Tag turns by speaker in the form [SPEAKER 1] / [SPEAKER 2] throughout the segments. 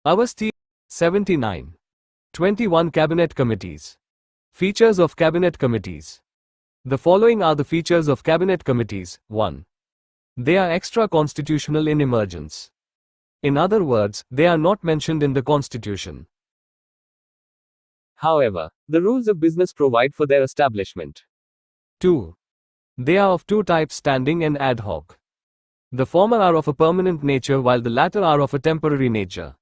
[SPEAKER 1] Avasthi 79. 21 Cabinet Committees. Features of Cabinet Committees. The following are the features of Cabinet Committees. 1. They are extra-constitutional in emergence. In other words, they are not mentioned in the Constitution. However, the rules of business provide for their establishment. 2. They are of two types: standing and ad hoc. The former are of a permanent nature while the latter are of a temporary nature.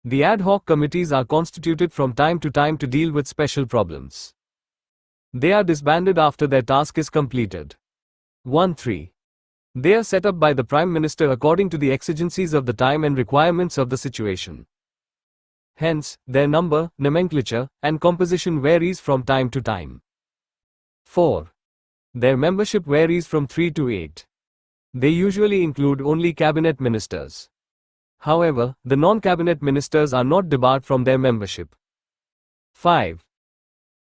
[SPEAKER 1] The ad hoc committees are constituted from time to time to deal with special problems. They are disbanded after their task is completed. 1.3. They are set up by the Prime Minister according to the exigencies of the time and requirements of the situation. Hence, their number, nomenclature, and composition varies from time to time. 4. Their membership varies from 3 to 8. They usually include only cabinet ministers. However, the non-cabinet ministers are not debarred from their membership. 5.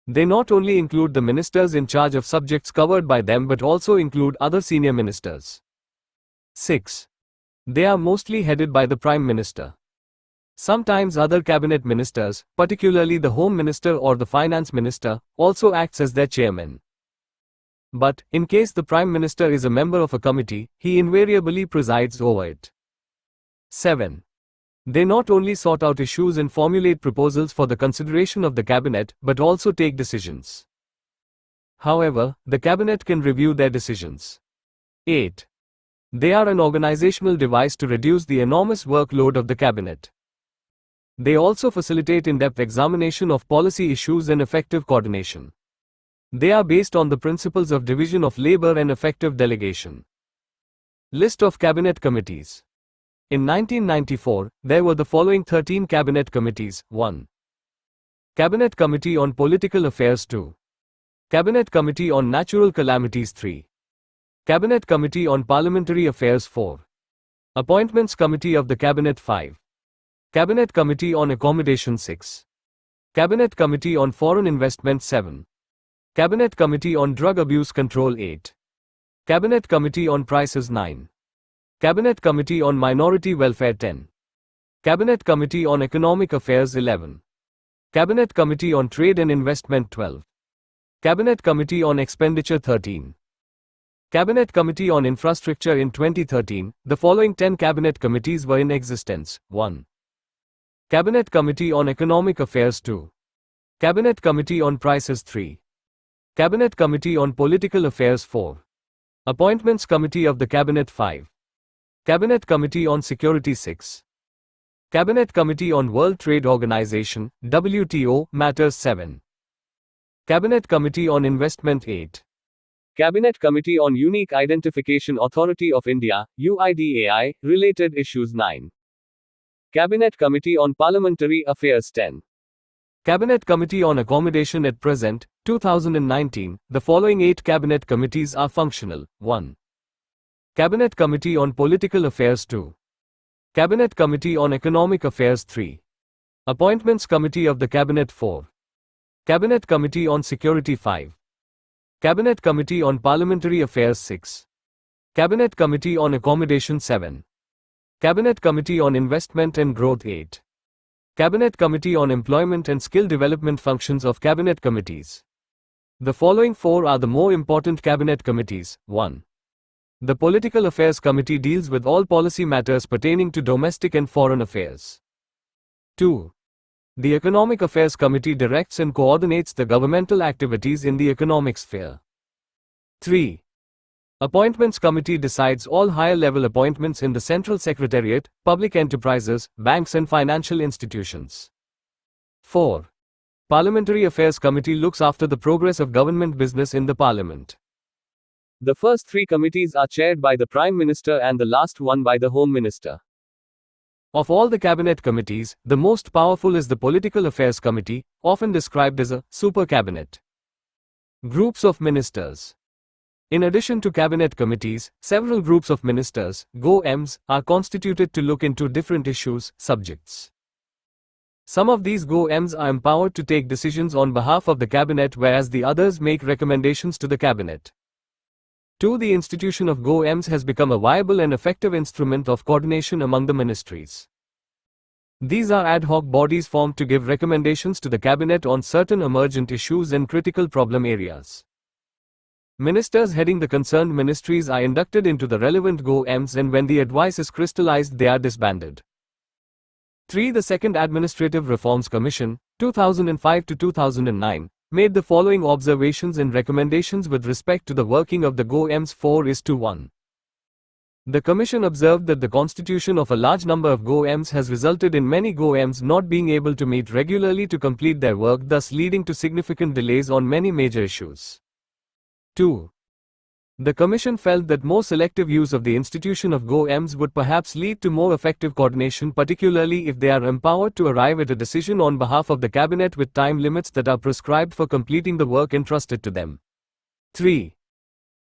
[SPEAKER 1] They not only include the ministers in charge of subjects covered by them but also include other senior ministers. 6. They are mostly headed by the Prime Minister. Sometimes other cabinet ministers, particularly the Home Minister or the Finance Minister, also acts as their chairman. But, in case the Prime Minister is a member of a committee, he invariably presides over it. 7. They not only sort out issues and formulate proposals for the consideration of the cabinet, but also take decisions. However, the cabinet can review their decisions. 8. They are an organizational device to reduce the enormous workload of the cabinet. They also facilitate in-depth examination of policy issues and effective coordination. They are based on the principles of division of labor and effective delegation. List of cabinet committees. In 1994, there were the following 13 cabinet committees. 1. Cabinet Committee on Political Affairs. 2. Cabinet Committee on Natural Calamities. 3. Cabinet Committee on Parliamentary Affairs. 4. Appointments Committee of the Cabinet. 5. Cabinet Committee on Accommodation. 6. Cabinet Committee on Foreign Investment. 7. Cabinet Committee on Drug Abuse Control. 8. Cabinet Committee on Prices. 9. Cabinet Committee on Minority Welfare. 10. Cabinet Committee on Economic Affairs. 11. Cabinet Committee on Trade and Investment. 12. Cabinet Committee on Expenditure. 13. Cabinet Committee on Infrastructure. In 2013, the following 10 cabinet committees were in existence. 1. Cabinet Committee on Economic Affairs. 2. Cabinet Committee on Prices. 3. Cabinet Committee on Political Affairs. 4. Appointments Committee of the Cabinet. 5. Cabinet Committee on Security. 6. Cabinet Committee on World Trade Organization (WTO) Matters. 7. Cabinet Committee on Investment. 8. Cabinet Committee on Unique Identification Authority of India (UIDAI) Related Issues. 9. Cabinet Committee on Parliamentary Affairs. 10. Cabinet Committee on Accommodation. At present, 2019, the following 8 cabinet committees are functional. 1. Cabinet Committee on Political Affairs. 2. Cabinet Committee on Economic Affairs. 3. Appointments Committee of the Cabinet. 4. Cabinet Committee on Security. 5. Cabinet Committee on Parliamentary Affairs. 6. Cabinet Committee on Accommodation. 7. Cabinet Committee on Investment and Growth. 8. Cabinet Committee on Employment and Skill Development. Functions of Cabinet Committees. The following 4 are the more important Cabinet Committees. 1. The Political Affairs Committee deals with all policy matters pertaining to domestic and foreign affairs. 2. The Economic Affairs Committee directs and coordinates the governmental activities in the economic sphere. 3. Appointments Committee decides all higher-level appointments in the Central Secretariat, public enterprises, banks and financial institutions. 4. Parliamentary Affairs Committee looks after the progress of government business in the Parliament. The first 3 committees are chaired by the Prime Minister and the last one by the Home Minister. Of all the cabinet committees, the most powerful is the Political Affairs Committee, often described as a super cabinet. Groups of ministers. In addition to cabinet committees, several groups of ministers, GoMs, are constituted to look into different issues, subjects. Some of these GoMs are empowered to take decisions on behalf of the cabinet, whereas the others make recommendations to the cabinet. 2. The institution of GoMs has become a viable and effective instrument of coordination among the ministries. These are ad hoc bodies formed to give recommendations to the cabinet on certain emergent issues and critical problem areas. Ministers heading the concerned ministries are inducted into the relevant GOEMs, and when the advice is crystallized, they are disbanded. 3. The Second Administrative Reforms Commission, 2005 to 2009, made the following observations and recommendations with respect to the working of the GOEMs. 4:1. The Commission observed that the constitution of a large number of GOEMs has resulted in many GOEMs not being able to meet regularly to complete their work, thus leading to significant delays on many major issues. 2. The Commission felt that more selective use of the institution of GOEMs would perhaps lead to more effective coordination, particularly if they are empowered to arrive at a decision on behalf of the Cabinet with time limits that are prescribed for completing the work entrusted to them. 3.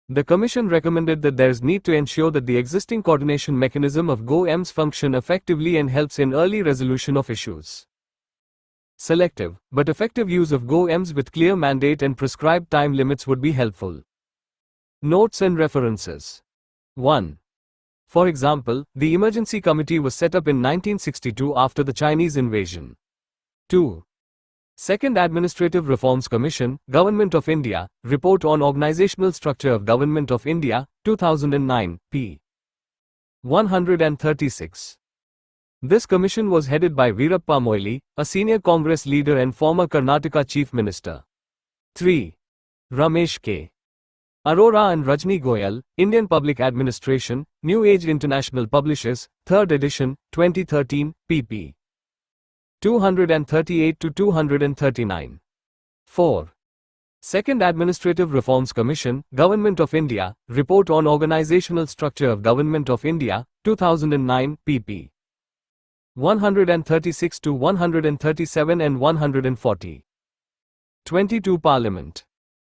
[SPEAKER 1] The Commission recommended that there is need to ensure that the existing coordination mechanism of GOEMs function effectively and helps in early resolution of issues. Selective, but effective use of GOEMs with clear mandate and prescribed time limits would be helpful. Notes and references. 1. For example, the Emergency Committee was set up in 1962 after the Chinese invasion. 2. Second Administrative Reforms Commission, Government of India, Report on Organizational Structure of Government of India, 2009, p. 136. This commission was headed by Veerappa Moily, a senior Congress leader and former Karnataka Chief Minister. 3. Ramesh K. Arora and Rajni Goyal, Indian Public Administration, New Age International Publishers, 3rd edition, 2013, pp. 238 to 239. 4. Second Administrative Reforms Commission, Government of India, Report on Organizational Structure of Government of India, 2009, pp. 136 to 137 and 140. 22. Parliament.